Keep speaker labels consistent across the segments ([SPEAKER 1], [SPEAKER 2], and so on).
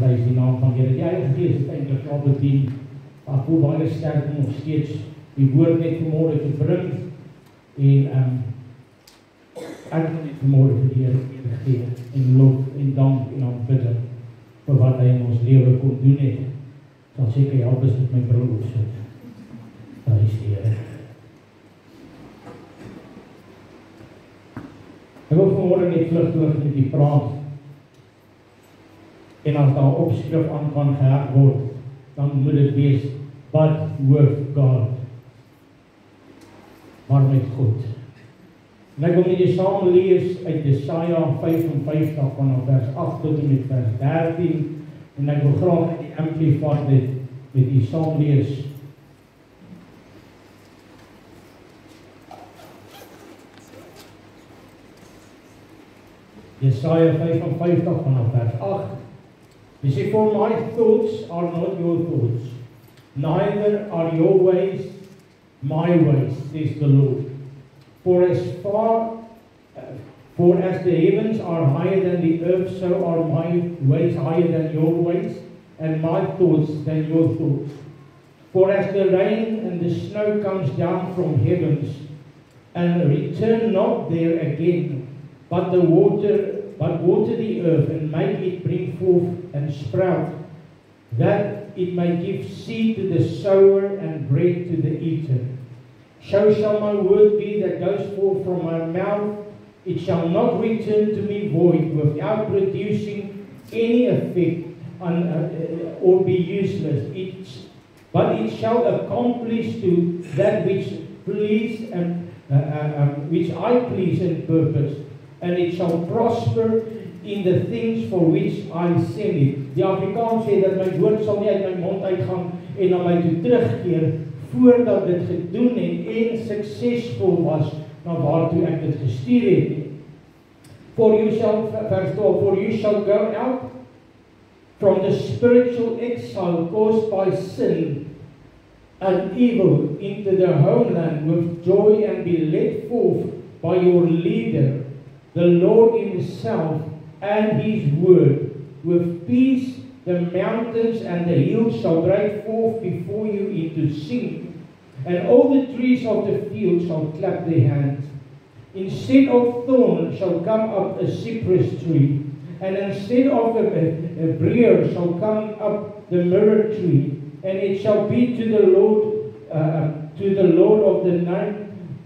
[SPEAKER 1] prys die naam van die Here. Die Heilige Gees het eintlik al bedien. Ek voel baie sterk om nog steeds die woord net vanmôre te bring. En ek wil net vanmôre vir die Here gee en lof en dank en aanbidding vir wat hy in ons lewe kon doen het. Sal seker help as met my bril opsit. Daar is die Here. Ek wil vanmôre net vlugtig met u praat. En as daar opskrif aan kan geheg word, dan moet dit wees, but with God. Maar met God. En ek wil met jy saam lees uit Jesaja 55 vanaf vers 8 tot en met vers 13. En ek wil graag in die Amplified met jy saam lees. Jesaja 55 vanaf vers 8. He said, for my thoughts are not your thoughts, neither are your ways my ways, says the Lord. For as the heavens are higher than the earth, so are my ways higher than your ways, and my thoughts than your thoughts. For as the rain and the snow comes down from heavens, and return not there again, but water the earth, and make it bring forth and sprout, that it may give seed to the sower and bread to the eater. So shall my word be that goes forth from my mouth. It shall not return to me void, without producing any effect or be useless. But it shall accomplish to that which I please and purpose, and it shall prosper in the things for which I send it. Die Afrikaans sê dat my woord sal nie uit my mond uitgaan en na my toe terugkeer voordat dit gedoen het en suksesvol was na waartoe ek dit gestuur het. For you shall, vers 12, for you shall go out from the spiritual exile caused by sin and evil into the homeland with joy, and be led forth by your leader, the Lord himself, and his word. With peace the mountains and the hills shall break forth before you into singing, and all the trees of the field shall clap their hands. Instead of thorn shall come up a cypress tree, and instead of a briar shall come up the myrtle tree, and it shall be to the Lord of the name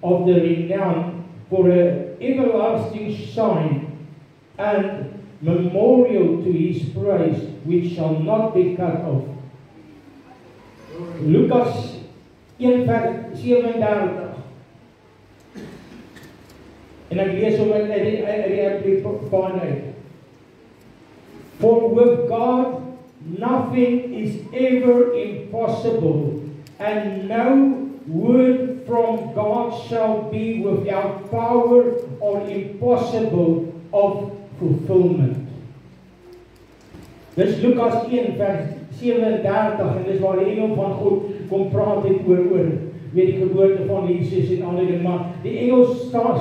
[SPEAKER 1] of the renown for an everlasting sign and memorial to his praise, which shall not be cut off. Lukas 1:37. En ek lees hom uit die Amplified. For with God nothing is ever impossible, and no word from God shall be without power or impossible of fulfillment. Dis Lukas 1:37, en dis waar die engel van God kom praat het oor die geboorte van Jesus en ander dinge, maar die engel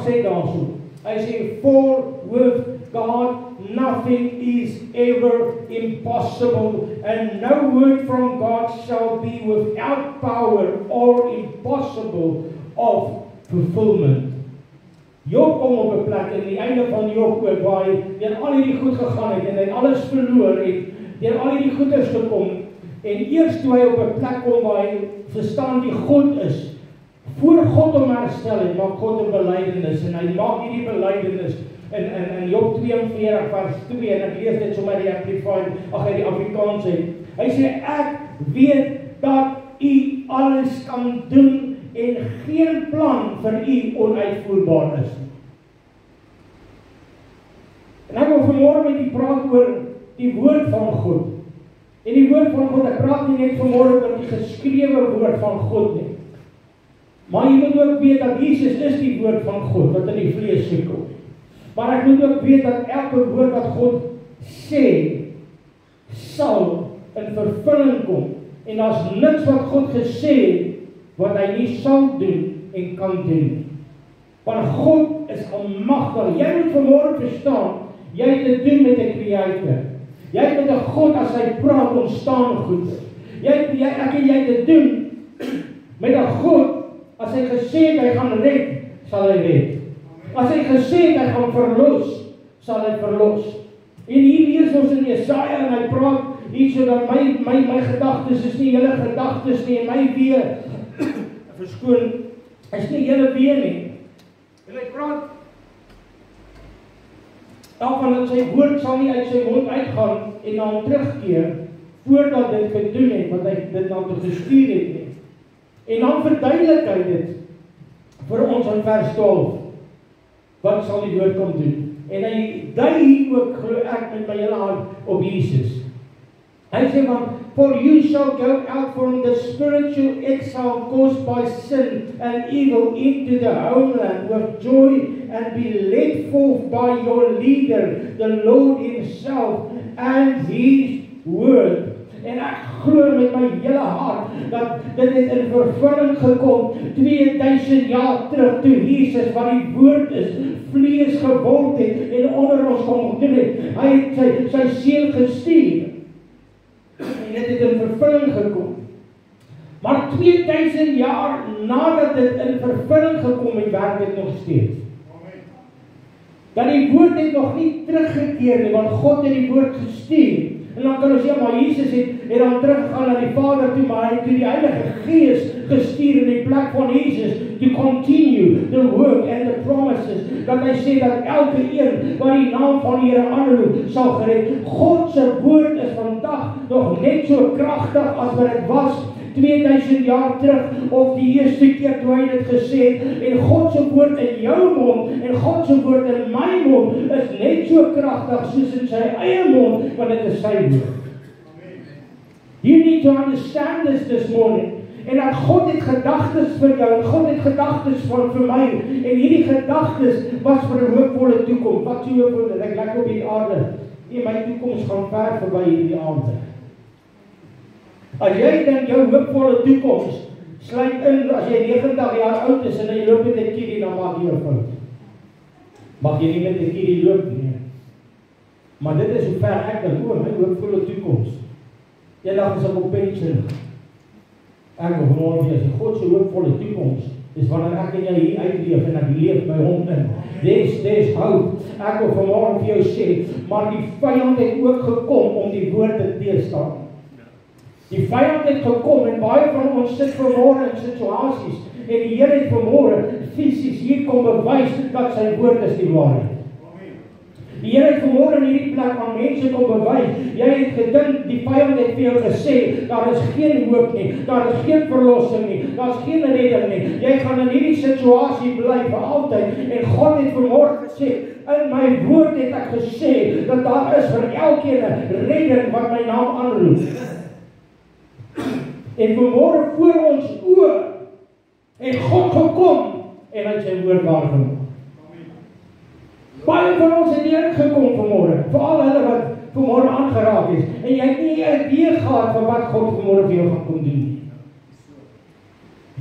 [SPEAKER 1] sê daarso. Hy sê, for with God nothing is ever impossible, and no word from God shall be without power or impossible of fulfillment. Job kom op 'n plek in die einde van Job ook waar hy deur al hierdie goed gegaan het en hy alles verloor het, deur al hierdie goeders gekom, en eers toe hy op 'n plek kom waar hy verstaan wie God is, voor God hom herstel het, maak God 'n belydenis, en hy maak hierdie belydenis in Job 42 vers 2, en ek lees dit sommer uit die Amplified, uit die Afrikaans uit. Hy sê, ek weet dat u alles kan doen, en geen plan vir u onuitvoerbaar is. En ek wil vanmôre met u praat oor die woord van God. En die woord van God, ek praat nie net vanmôre oor die geskrewe woord van God nie. Maar jy moet ook weet dat Jesus is die woord van God wat in die vlees gekom. Maar ek moet ook weet dat elke woord wat God sê, sal in vervulling kom. En daar's niks wat God gesê het wat hy nie sal doen en kan doen. Want God is almagtig. Jy moet vanmôre verstaan, jy het te doen met 'n Creator. Jy het met 'n God as hy praat ontstaan goed. Ek en jy te doen met 'n God as hy gesê het hy gaan red, sal hy red. As hy gesê het hy gaan verlos, sal hy verlos. En hier lees ons in Jesaja en hy praat iets sodat my gedagtes is nie julle gedagtes nie en my wee verskoon is nie julle wee nie. En hy praat daarvan dat sy woord sal nie uit sy mond uitgaan en na hom terugkeer voordat dit gedoen het wat hy dit na toe gestuur het nie. En dan verduidelik hy dit vir ons in vers 12. Wat sal die woord kom doen? En hy dui hier ook, glo ek met my hele hart, op Jesus. Hy sê van, for you shall go out from the spiritual exile caused by sin and evil into the homeland with joy and be led forth by your leader, the Lord himself and his word. En ek glo met my hele hart dat dit het in vervulling gekom 2000 jaar terug toe Jesus wat die woord is, vlees geword het en onder ons kom gedoen het. Hy het sy seun gestuur. En dit het in vervulling gekom. Maar 2000 jaar nadat dit in vervulling gekom het, werk dit nog steeds. Dat die woord het nog nie teruggekeer nie, want God het die woord gestuur. En dan kan ons sê, maar Jesus het dan teruggegaan na die Vader toe, maar hy het toe die Heilige Gees gestuur in die plek van Jesus to continue the work and the promises, dat hy sê dat elke een wat die naam van die Here aanroep sal gered. God se woord is vandag nog net so kragtig as wat dit was 2000 jaar terug, of die eerste keer toe hy dit gesê het, en God se woord in jou mond, en God se woord in my mond, is net so kragtig soos in sy eie mond, want dit is sy woord. You need to understand this morning, en dat God het gedagtes vir jou, en God het gedagtes vir my, en hierdie gedagtes was vir 'n hoopvolle toekoms. Wat so hoopvol, ek lekker op die aarde, en my toekoms gaan ver verby hierdie aarde. As jy dan jou hoopvolle toekoms sluit in, as jy 90 jaar oud is en jy loop met 'n kiddie, dan maak jy 'n fout. Mag jy nie met 'n kiddie loop nie. Maar dit is hoe ver ek dan oor my hoopvolle toekoms. Eendag is ek op pensioen. Ek hoor wie as God se hoopvolle toekoms is wanneer ek en jy hier uitleef en ek leef by hom in. There's hope. Ek wil vanmôre vir jou sê, maar die vyand het ook gekom om die woord te teestaan. Die vyand het gekom en baie van ons sit vanmôre in situasies en die Here het vanmôre fisies hier kom bewys dat sy woord is die waarheid. Die Here het vanmôre in hierdie plek aan mense kom bewys. Jy het gedink die vyand het vir jou gesê daar is geen hoop nie, daar is geen verlossing nie, daar is geen redding nie. Jy gaan in hierdie situasie bly vir altyd en God het vanmôre gesê, in my woord het ek gesê dat daar is vir elkeen 'n redding wat my naam aanroep. En vanmôre voor ons oë het God gekom en hy het sy woord waargemaak. Baie van ons het hier gekom vanmôre, veral hulle wat vanmôre aangeraak is, en jy het nie 'n idee gehad van wat God vanmôre vir jou gaan kom doen.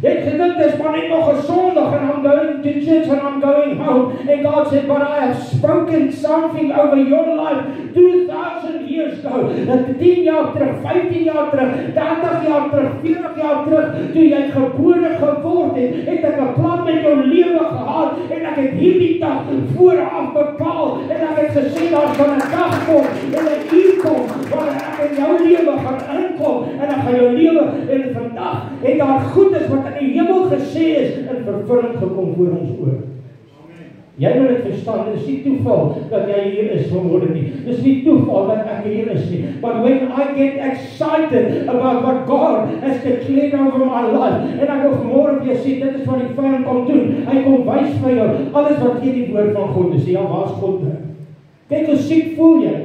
[SPEAKER 1] Jy het gedink dis maar net nog 'n Sondag and I'm going to church and I'm going home, and God said, but I have spoken something over your life 2000 years ago. Dat 10 jaar terug, 15 jaar terug, 30 jaar terug, 40 jaar terug, toe jy gebore geword het ek 'n plan met jou lewe gehad en ek het hierdie dag vooraf bepaal en ek het gesê daar gaan 'n dag kom en 'n uur kom waar ek in jou lewe gaan inkom en ek gaan jou lewe en vandag het daar goedes wat in die hemel gesê is in vervulling gekom voor ons oë. Jy moet dit verstaan, dit is nie toeval dat jy hier is vanmôre nie. Dit is nie toeval dat ek hier is nie. But when I get excited about what God has declared over my life, en ek wil vanmôre vir jou sê, dit is wat die vyand kom doen. Hy kom wys vir jou alles wat hier die woord van God is. Ja, waar is God nou? Kyk hoe siek voel jy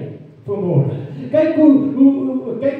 [SPEAKER 1] vanmôre. Kyk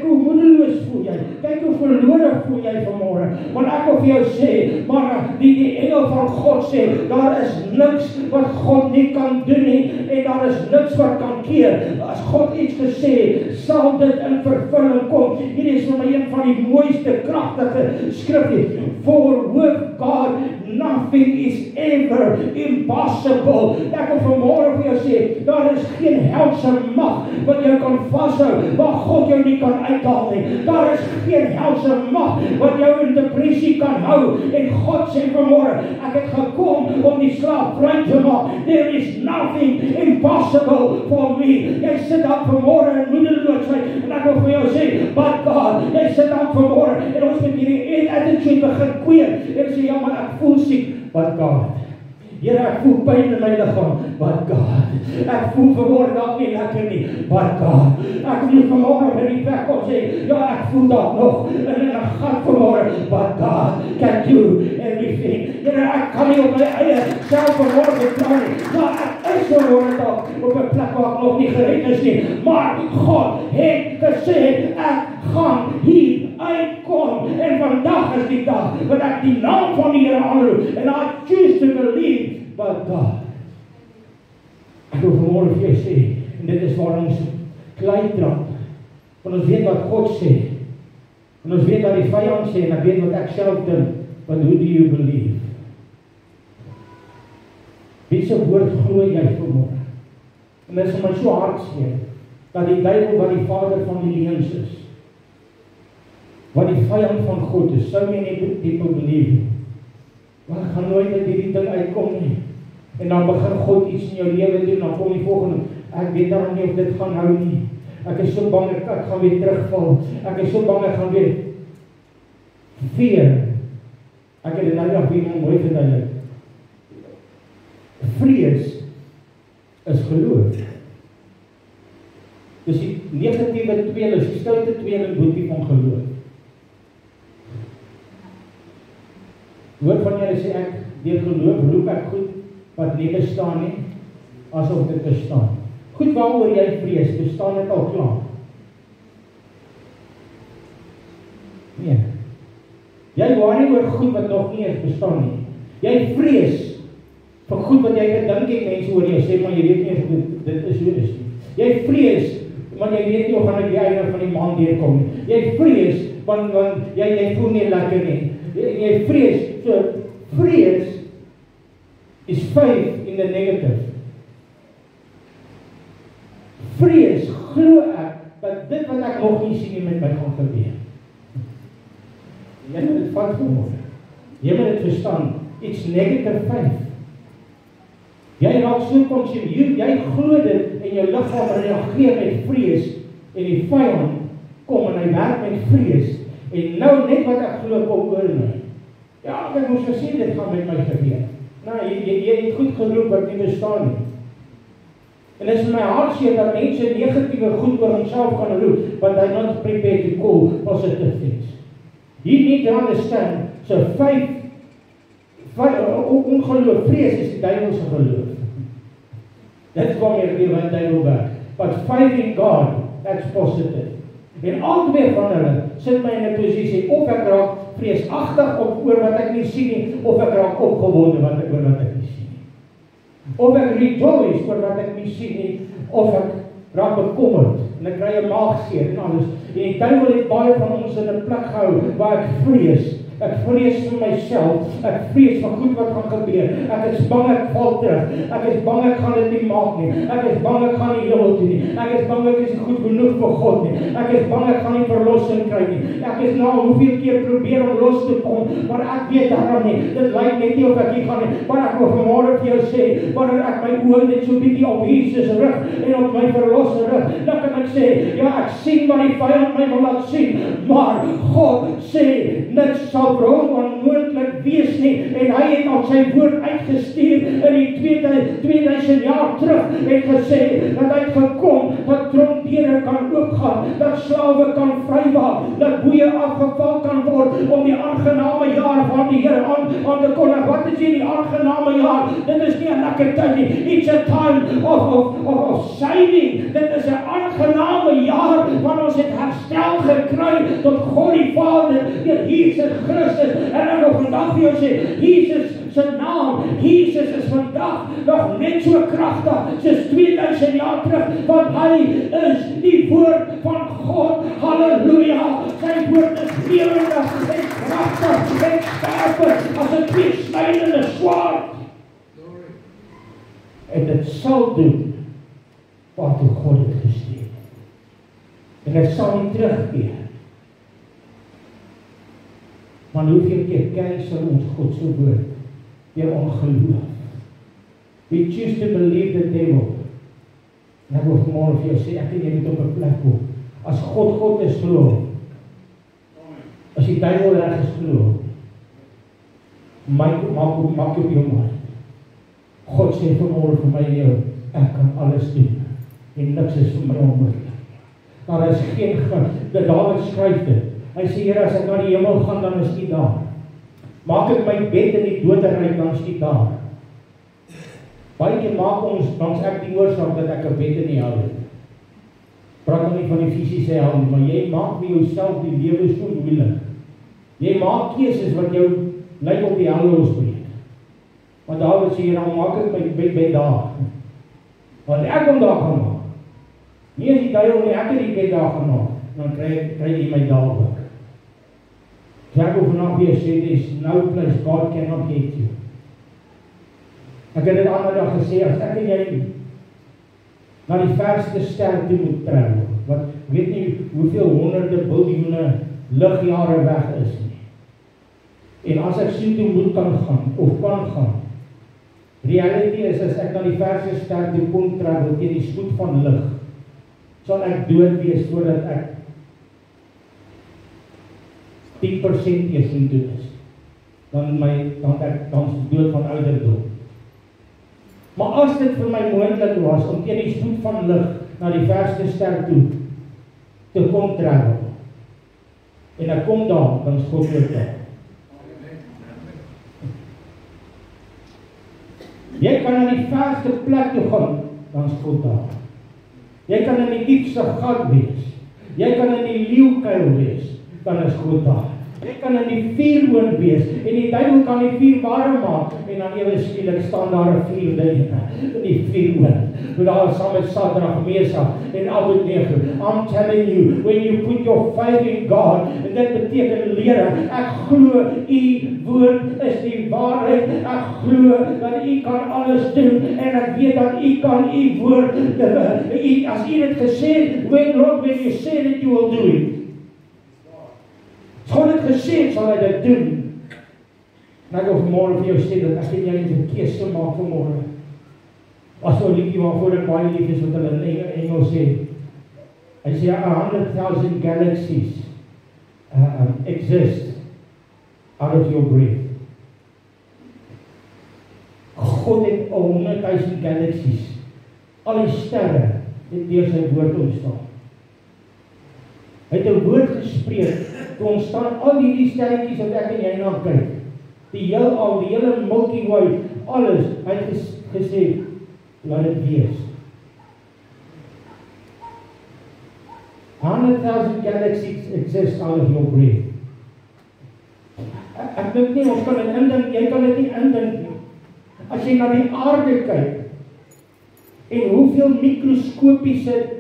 [SPEAKER 1] hoe moedeloos voel jy. Kyk hoe verlore voel jy vanmôre. Want ek wil vir jou sê, maar die engel van God sê, daar is niks wat God nie kan doen nie, en daar is niks wat kan keer. As God iets gesê, sal dit in vervulling kom. Hier is vir my een van die mooiste, kragtige skrifte. For with God, nothing is ever impossible. Ek wil vanmôre vir jou sê, daar is geen helse mag wat jou kan vashou, waar God jou nie kan uithaal nie. Daar is geen helse mag wat jou in depressie kan hou. En God sê vanmôre, ek het gekom om die slaaf vry te maak. There is nothing impossible for me. Jy sit daar vanmôre in moedeloosheid en ek wil vir jou sê, but God, jy sit daar vanmôre en ons met hierdie attitude begin kweek en sê, ja maar ek voel siek, but God. Here, ek voel pyn in my liggaam, but God. Ek voel vanmôre dalk nie lekker nie, but God. Ek moet vanmôre by die werk kom sê, ja, ek voel dalk nog in 'n gat vanmôre, but God can do everything. Here, ek kan nie op my eie self vanmôre beklaar nie. Ja, ek is vanmôre dalk op 'n plek waar ek nog nie gered is nie, maar God het gesê, ek gaan hier uitkom, en vandag is die dag wat ek die naam van die Here aanroep, and I choose to believe, but God. Ek wil vanmôre vir jou sê, en dit is waar ons klei trap, want ons weet wat God sê, en ons weet wat die vyand sê, en ek weet wat ek self dink, but who do you believe? Wie se woord glo jy vanmôre? En dit is vir my so hartseer, dat die duiwel wat die vader van die leuns is, wat die vyand van God is, so many people believe, maar ek gaan nooit uit hierdie ding uitkom nie, en dan begin God iets in jou lewe doen, dan kom die volgende, ek weet dan nie of dit gaan hou nie, ek is so bang, ek gaan weer terugval, ek is so bang, ek gaan weer, fear, ek het dit nou nog weer mooi verduidelik, vrees is geloof, dis die negatiewe tweeling, die stoute tweeling boetie van geloof. Woord van julle sê ek, deur geloof roep ek goed, wat nie bestaan nie, asof dit bestaan. Goed waaroor jy vrees, bestaan dit al klaar. Nee. Jy worry oor goed wat nog nie eens bestaan nie. Jy vrees vir goed wat jy gedink het mense oor jou sê, maar jy weet nie dit is hoe is nie. Jy vrees, want jy weet nie of gaan ek die einde van die maand deurkom nie. Jy vrees, want jy voel nie lekker nie. Jy vrees, so vrees is faith in the negative. Vrees, glo ek, dat dit wat ek nog nie sien nie met my gaan gebeur. Jy moet dit vat vanmôre. Jy moet dit verstaan. It's negative faith. Jy raak so konsumeer, jy glo dit en jou liggaam reageer met vrees en die vyand kom en hy werk met vrees en nou net wat ek glo kom oor my. Ja, ek moes gesê dit gaan met my gebeur. Nou, jy het goed geroep wat nie bestaan nie. En dit is my hartseer dat mense negatiewe goed oor homself kan roep, but they're not prepared to call positive things. You need to understand, so faith, ongeloof, vrees is die duiwelse geloof. Dit is waarmee die duiwel werk. But faith in God, that's positive. En al twee van hulle sit my in 'n posisie, of ek raak vreesagtig oor wat ek nie sien nie, of ek raak opgewonde oor wat ek nie sien nie. Of ek rejoice oor wat ek nie sien nie, of ek raak bekommerd, en ek kry 'n maagseer en alles. En die duiwel het baie van ons in 'n plek gehou, waar ek vrees vir myself, ek vrees vir goed wat gaan gebeur, ek is bang ek val terug, ek is bang ek gaan dit nie maak nie, ek is bang ek gaan nie hemel toe nie, ek is bang ek is nie goed genoeg vir God nie, ek is bang ek gaan nie verlossing kry nie, ek is nou hoeveel keer probeer om los te kom, maar ek weet daarom nie, dit lyk net nie of ek hier gaan nie, maar ek wil vanmôre vir jou sê, wanneer ek my oë net so bietjie op Jesus rig, en op my verlosser rig, dan kan ek sê, ja, ek sien wat die vyand my wil laat sien, maar God sê, niks sal vir hom onmoontlik wees nie, en hy het al sy woord uitgestuur in die 2000 jaar terug, en gesê, dat hy gekom, dat tronkdeure kan oopgaan, dat slawe kan vrywaak, dat boeie afgeval kan word, om die aangename jaar van die Here aan te kondig. Wat is hier die aangename jaar? Dit is nie 'n lekker tyd nie, it's a time of saving, dit is 'n aangename jaar, want ons het herstel gekry, tot God die Vader, deur Jesus Christus, en ek wil vandag vir jou sê, Jesus se naam, Jesus is vandag nog net so kragtig, soos 2000 jaar terug, want hy is die woord van God, halleluja, sy woord is lewendig, en kragtig, en skerper, as 'n tweesnydende swaard. sal doen waartoe God het gestuur. En ek sal nie terugkeer. Maar hoeveel keer cancel ons God se woord deur ongeloof? We choose to believe the devil. En ek wil vanmôre vir jou sê, ek en jy moet op 'n plek kom. As God is glo, as die duiwel reg is glo, maak op jou mind. God sê vanmôre vir my en jou, ek kan alles doen. En niks is vir my onmoontlik. Daar is geen dat Dawid skryf dit. Hy sê, Here, as ek na die hemel gaan, dan is U daar. Maak ek my bed in die doderyk, dan is U daar. Baie keer maak ons, dan ek die oorsaak dat ek 'n bed in die hel het. Praat nou nie van die fisiese hel nie, maar jy maak vir jouself die lewe so moeilik. Jy maak keuses wat jou lyk op die hel losbreek. Want Dawid sê, Here, maak ek my bed daar. Want ek kom daar gaan maak. Nie as die duiwel nie, ek het die bed daar gemaak. Dan kry jy my daar ook. So ek wil vanaf weer sê, there is no place God cannot get you. Ek het dit ander dag gesê, as ek en jy na die verste ster toe moet travel, wat weet nie hoeveel honderde biljoene ligjare weg is nie. En as ek so toe moet kan gaan, reality is, as ek na die verste ster toe kon travel, teen die spoed van lig, sal ek dood wees voordat ek 10% eers in toe is. Dan is dood van ouderdom. Maar as dit vir my moontlik was om teen die spoed van lig na die verste ster toe te kom travel, en ek kom daar, dan is God ook daar. Jy kan na die verste plek toe gaan, dan is God daar. Jy kan in die diepste gat wees. Jy kan in die leeukuil wees, dan is God daar. Jy kan in die vuurhoon wees, en die duiwel kan die vuur warm maak, en dan ewe skielik staan daar 'n vuur in die vuurhoon. Daar saam met Sadrag, Mesach en Abednego. I'm telling you, when you put your faith in God, en dit beteken, Here, ek glo U woord is die waarheid. Ek glo dat U kan alles doen, en ek weet dat U kan U woord, as U dit gesê het, when you say that you will do it. As God het gesê, sal hy dit doen. En ek wil vanmôre vir jou sê, dat as jy nie 'n keuse maak vanmôre, as 'n liedjie waarvoor ek baie lief is, wat hulle in Engels sê, hy sê, 100,000 galaxies exist out of your breath. God het 100,000 galaxies, al die sterre, het deur sy woord ontstaan. Hy het 'n woord gespreek, toe ontstaan al die sterretjies wat ek en jy na kyk. Die heelal, die hele Milky Way, alles, hy het gesê, laat dit wees. 100,000 galaxies exist out of your breath. Ek dink nie, ons kan dit indink, jy kan dit nie indink nie. As jy na die aarde kyk, en hoeveel mikroskopiese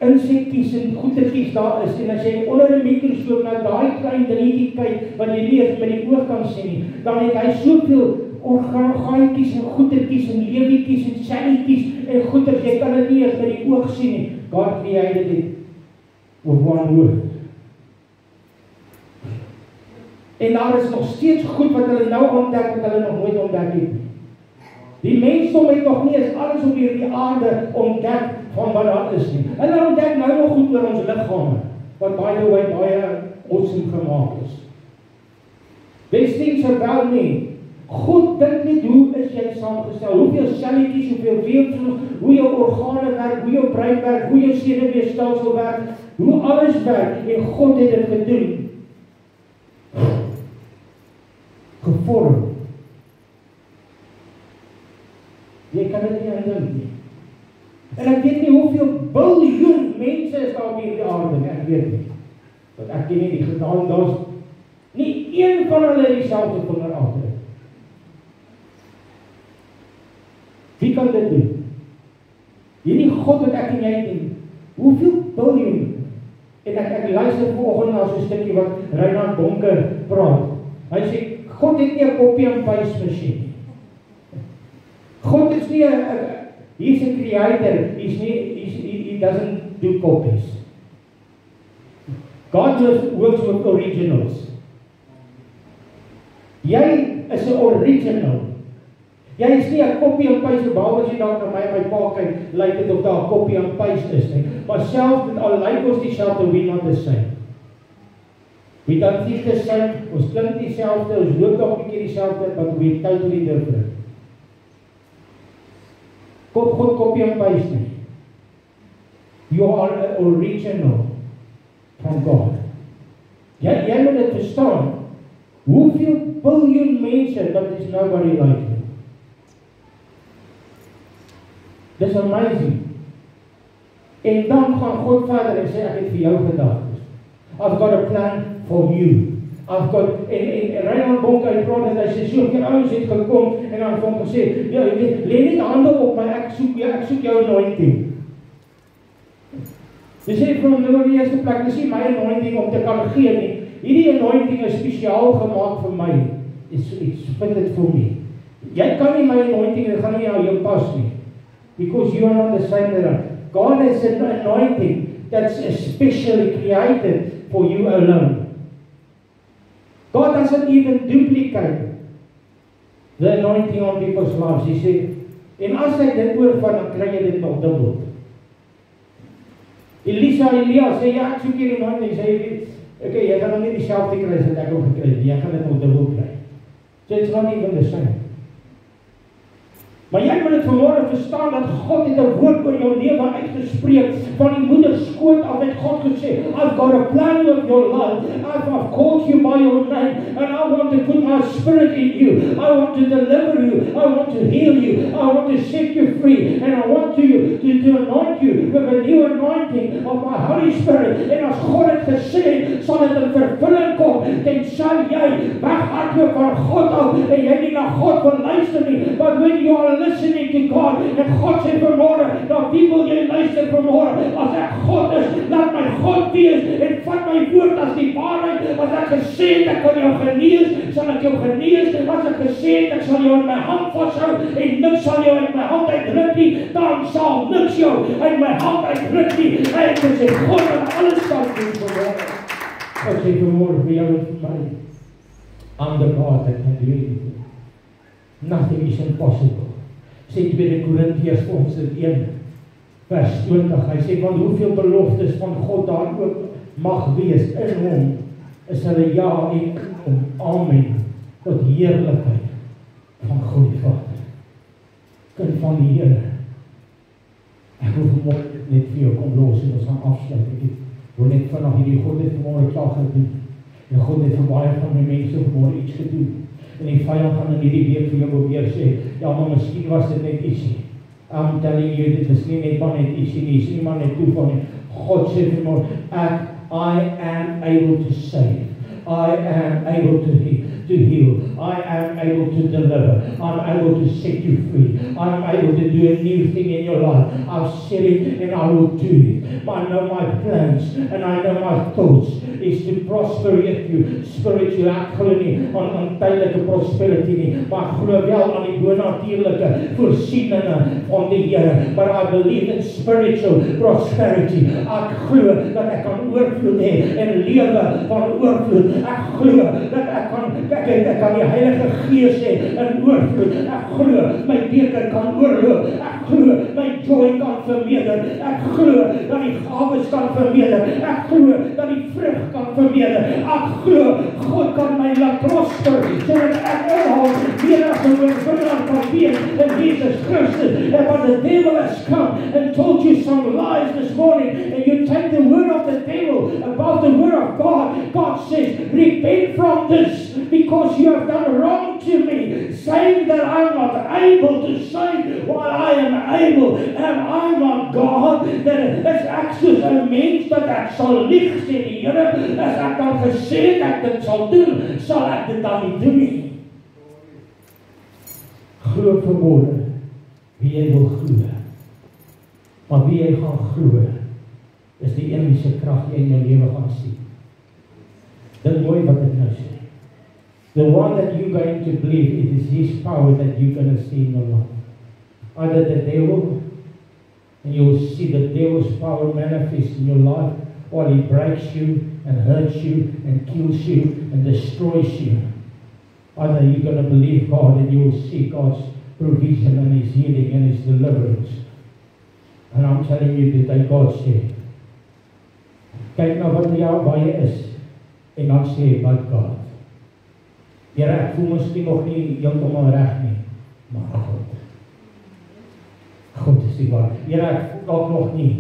[SPEAKER 1] insekties en goetertjies daar is, en as jy onder 'n mikroskoop na daai klein dingetjie kyk, wat jy nie eens met die oog kan sien nie, dan het hy soveel orgaantjies en goetertjies en lewetjies en selletjies en goeters, jy kan dit nie eens met die oog sien nie. God created it with one word. En daar is nog steeds goed wat hulle nou ontdek, wat hulle nog nooit ontdek het. Die mensdom het nog nie eens alles op hierdie aarde ontdek van wat daar is nie. Hulle ontdek nou nog goed oor ons liggame, wat baie awesome gemaak is. These things about me. God dink nie hoe is jy saamgestel, hoeveel selletjies, hoeveel weefsels, hoe jou organe werk, hoe jou brein werk, hoe jou senuweestelsel werk, hoe alles werk, en God het dit gedoen. Gevorm. Jy kan dit nie indink nie. En ek weet nie hoeveel biljoen mense is daar op hierdie aarde nie, ek weet nie. Want ek ken nie die getal, daar's nie een van hulle dieselfde vinger agter. Wie kan dit doen? Hierdie God wat ek en jy dien, hoeveel biljoen? En ek luister vanoggend na so 'n stukkie wat Reinhard Bonke praat. Hy sê, God het nie 'n copy and paste masjien. God is nie He's a creator. He doesn't do copies. God works with originals. Jy is 'n original. Jy is nie 'n copy and paste, behalwe as jy daar na my en my pa kyk, lyk dit of daar 'n copy and paste is nie. Maar self met al lyk ons dieselfde, we not the same. We don't think the same, ons klink dieselfde, ons loop dalk 'n bietjie dieselfde, but we totally different. God copy and paste nie. You are an original from God. Jy moet dit verstaan. Hoeveel biljoen mense, but there's nobody like you. Dis amazing. En dan gaan God verder en sê, ek het vir jou gedagtes. I've got a plan for you. I've got, en Reinhard Bonk, hy praat en hy sê, soveel ouens het gekom, en dan het hom gesê, ja, lê net hande op my, ek soek jou anointing. Jy sê vir hom, nou in die eerste plek, dis nie my anointing om te kan gee nie. Hierdie anointing is spesiaal gemaak vir my. It's fit it for me. Jy kan nie my anointing, dit gaan nie aan jou pas nie. Because you are not the same level. God has an anointing that's especially created for you alone. God doesn't even duplicate the anointing on people's lives. He said, en as hy dit oorvat, dan kry jy dit nog dubbel. Elia sê, ja, ek soek hier die anointing, sê jy, okay, jy gaan nog nie dieselfde kry as ek ook gekry het, jy gaan dit nog dubbel kry. So it's not even the same. Maar jy moet dit vanmôre verstaan dat God het 'n woord oor jou lewe uitgespreek. Van die moederskoot af het God gesê, I've got a plan with your life. I've called you by your name and I want to put my spirit in you. I want to deliver you. I want to heal you. I want to set you free. And I want to anoint you with a new anointing of my Holy Spirit. En as God het gesê, sal dit in vervulling kom. Tensy jy weghardloop van God af en jy nie na God wil luister nie. But when you are listening to God, en God sê vanmôre, dan wie wil jy luister vanmôre? As ek God is, laat my God wees en vat my woord as die waarheid. As ek gesê het ek kan jou genees, sal ek jou genees. As ek gesê het ek sal jou in my hand vashou en niks sal jou uit my hand uitruk nie, dan sal niks jou uit my hand uitruk nie. Ek sê God wat alles kan doen vanmôre. Ek sê vanmôre vir jou en vir my, I'm the God that can do anything. Nothing is impossible. Sê 2 Korintiërs vir ons in 1 vers 20, hy sê, want hoeveel beloftes van God daar ook mag wees in hom, is hulle ja en in amen, tot heerlikheid van God die Vader. Kind van die Here, ek wil vanmôre net vir jou kom los en ons gaan afsluit. Ek wil net vanaf hierdie God het vanmôre klaar gedoen, en God het vir baie van my mense vanmôre iets gedoen. En die vyand gaan in hierdie week vir jou probeer sê, ja, maar miskien was dit net ietsie. I'm telling you, dit is nie net maar net ietsie nie, is nie maar net toeval nie. God sê vanmôre, I am able to save. I am able to heal. I am able to deliver. I'm able to set you free. I'm able to do a new thing in your life. I've said it and I will do it. I know my plans and I know my thoughts is to prosper you spiritually. Ek glo nie aan tydelike prosperity nie, maar ek glo wel aan die bonatuurlike voorsieninge van die Here. But I believe in spiritual prosperity. Ek glo dat ek kan oorvloed hê en lewe van oorvloed. Ek glo dat ek kan die Heilige Gees hê in oorvloed. Ek glo my beker kan oorloop. Ek glo my joy kan vermeerder. Ek glo dat die gawes kan vermeerder. Ek glo dat die vrug kan vermeerder. Ek glo God kan my laat prosper sodat ek inhaal meer as 'n oorwinnaar kan wees in Jesus Christus. And but the devil has come and told you some lies this morning, and you take the word of the devil about the word of God. God says, repent from this because you have done wrong to me, saying that I'm not able to save while I am able. Am I not God? That as ek soos 'n mens dat ek sal lieg, sê die Here, as ek dan gesê het ek dit sal doen, sal ek dit dan nie doen nie. Glo vanmôre wie jy wil glo. Maar wie jy gaan glo, is die een wie se krag jy in jou lewe gaan sien. Dit mooi wat ek nou sê. The one that you're going to believe, it is His power that you're going to see in your life. Either the devil And you'll see the devil's power manifest in your life while he breaks you and hurts you and kills you and destroys you. Either you're going to believe God and you will see God's provision and His healing and His deliverance. And I'm telling you today, God said, kyk na wat jou baie is en dan sê, but God. Here, ek voel miskien nog nie heeltemal reg nie, maar God. God is die waar. Here, ek voel dalk nog nie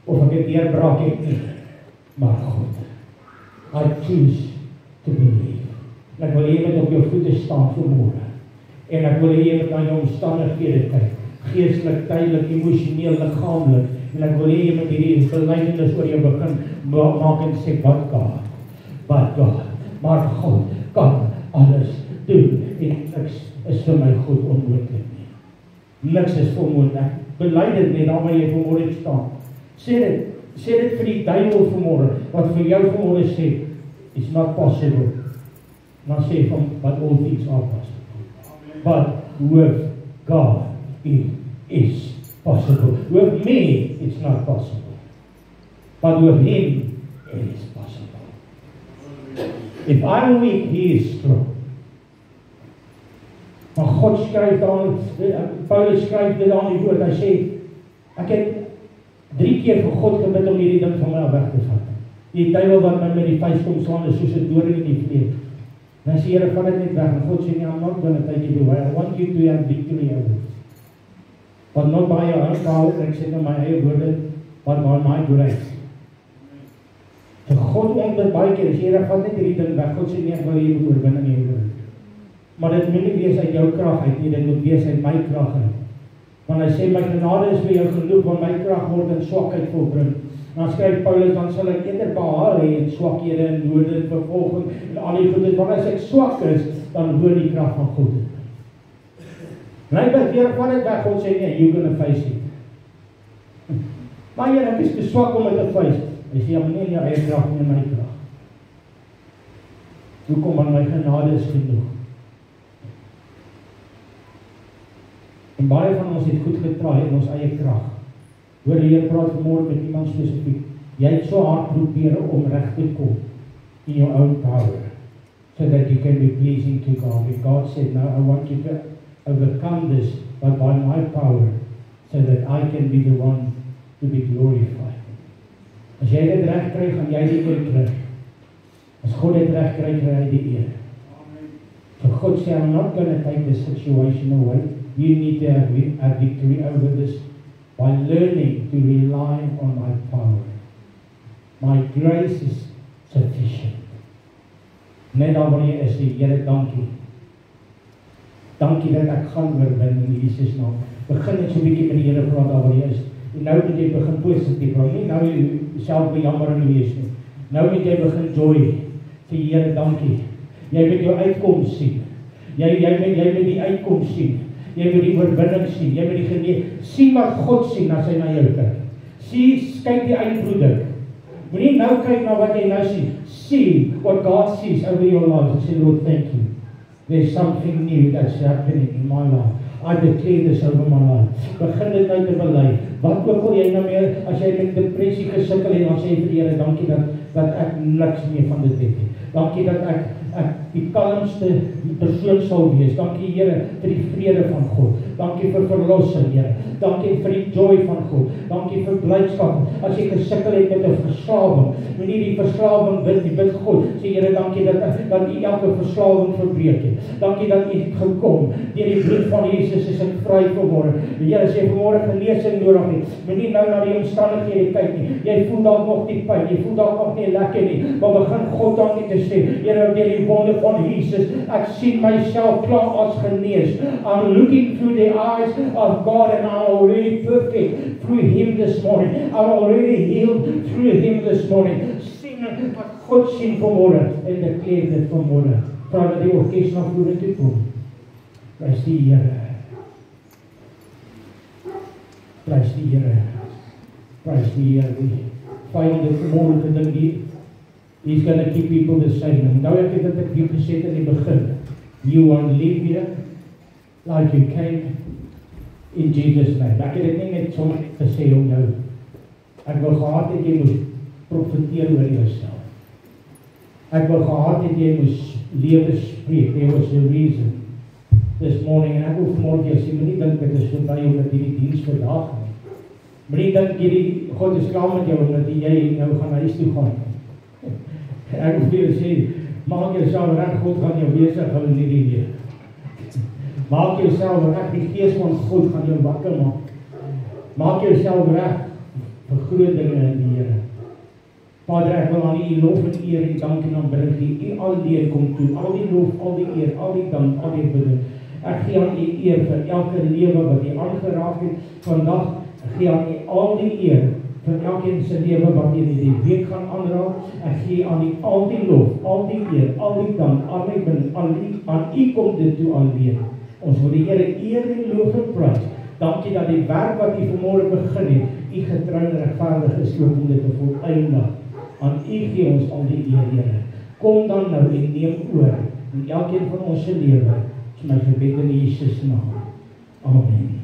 [SPEAKER 1] of ek 'n deurbraak het nie, maar God. I choose to believe. En ek wil hê jy moet op jou voete staan vanmôre. En ek wil hê jy moet na jou omstandighede kyk. Geestelik, tydelik, emosioneel, liggaamlik. En ek wil hê jy moet hierdie belydenis oor jou begin maak en sê, but God. Maar God kan alles doen. En niks is vir my goed onmoontlik nie. Niks is onmoontlik. Bely dit net daar waar jy vanmôre staan. Sê dit vir die duiwel vanmôre, wat vir jou vanmôre sê, it's not possible. Dan sê van, but all things are possible. But with God, it is possible. With me, it's not possible. But with Him, it is possible. If I'm weak, He is strong. Maar God skryf dan, Paulus skryf dit aan die woord, hy sê, ek het 3 keer vir God gebid om hierdie ding van my weg te vat. Die duiwel wat my met die vuis kom slaan is soos 'n doring in die vlees. En hy sê, Here, vat dit net weg. En God sê, I'm not going to take it away. I want you to have victory over it. But not by your own power, ek sê in my eie woorde, but by my grace. So God ontbid baie keer, Here, vat net hierdie ding weg. God sê, nee, ek wil hier oorwinning hê. Maar dit moet nie wees uit jou krag uit nie, dit moet wees uit my krag uit. Want hy sê, my genade is vir jou genoeg, want my krag word in swakheid volbring. Dan skryf Paulus, dan sal ek eerder behaal hê in swakhede en noode en vervolging en al die goede, want as ek swak is, dan hoor die krag van God. En hy bid weer van dit weg, God sê, nee, you're gonna face it. Maar Here, ek is te swak om dit te face. Hy sê, ja, maar nie in jou eie krag, nie in my krag. Hoekom, want my genade is genoeg. En baie van ons het goed getraai in ons eie krag. Hoor die Heer praat vanmôre met iemand spesifiek. Jy het so hard probeer om reg te kom in your own power, so that you can be pleasing to God. And God said, no, I want you to overcome this, but by my power, so that I can be the one to be glorified. As jy dit reg kry, gaan jy die eer kry. As God dit reg kry, kry hy die eer. So God sê, I'm not going to take this situation away. You need to have a victory over this by learning to rely on my power. My grace is sufficient. Net daar waar jy is, Here, dankie. Dankie dat ek gaan oorwin in Jesus naam. Begin net so 'n bietjie met die Here praat daar waar jy is. En nou moet jy begin positief raak. Nie nou jouself bejammer en wees nie. Nou moet jy begin joy. Sê Here, dankie. Jy moet jou uitkoms sien. Jy moet die uitkoms sien. Jy moet die oorwinning sien. Jy moet die genees sien wat God sien as hy na jou kyk. Kyk die eindproduk. Moenie nou kyk na wat jy nou sien. See what God sees over your life and say, Lord, thank you. There's something new that's happening in my life. I declare this over my life. Begin dit nou te bely. Wat ook al jy nou meer, as jy met depressie gesukkel en dan sê vir die Here, dankie dat ek niks meer van dit het nie. Dankie dat ek die kalmste persoon sal wees. Dankie Here vir die vrede van God. Dankie vir verlossing, Here. Dankie vir die joy van God. Dankie vir blydskap. As jy gesukkel het met 'n verslawing, moenie die verslawing bid God. Sê Here, dankie dat U elke verslawing verbreek het. Dankie dat U het gekom. Deur die bloed van Jesus is ek vry geword. Die Here sê vanmôre genesing nodig het. Moenie nou na die omstandighede kyk nie. Jy voel dalk nog die pyn. Jy voel dalk nog nie lekker nie. Maar begin God dan net te sê, Here, deur die wonde van Jesus, ek sien myself klaar as genees. I'm looking through the eyes of God and I'm already perfect through Him this morning. I'm already healed through Him this morning. Sien wat God sien vanmôre en declare dit vanmôre. Vra dat die orkes na vore toe kom. Prys die Here. Prys die Here. Prys die Here. Die vyande vanmôre te dink He's going to keep people the same. Nou ek het dit ek vir gesê in die begin. You won't leave here like you came. In Jesus' name. Ek het dit nie net sommer gesê om jou. Ek wil gehad het jy moes profeteer oor jouself. Ek wil gehad het jy moes lewe spreek. There was a reason this morning. En ek wil vanmorgen jou sê, moenie dink dit is voorbij omdat jy die diens vandag nie. Moenie dink jy God is klaar met jou omdat jy nou gaan huis toe gaan. Ek wil vir jou sê, maak jouself reg, God gaan jou besig hou in hierdie week. Maak jouself reg, die gees van God gaan jou wakker maak. Maak jouself reg vir groot dinge in die Here. Vader, ek wil aan U lof en eer en dank en aanbid U al die eer kom toe, al die lof, al die eer, al die dank, al die aanbidding. Ek gee aan U eer vir elke lewe wat U aangeraak het vandag. Ek gee aan U al die eer vir elkeen se lewe wat U in die week gaan aanraak. Ek gee aan U al die lof, al die eer, al die dank, al die aanbidding, aan U kom dit toe alleen. Ons wil die Here eer en loof en prys. Dankie dat die werk wat U vanmôre begin het, U getrou en regverdig is om dit te volëindig. Aan U gee ons al die eer, Here. Kom dan nou en neem oor in elkeen van ons se lewe. Dis my gebed in Jesus naam. Amen.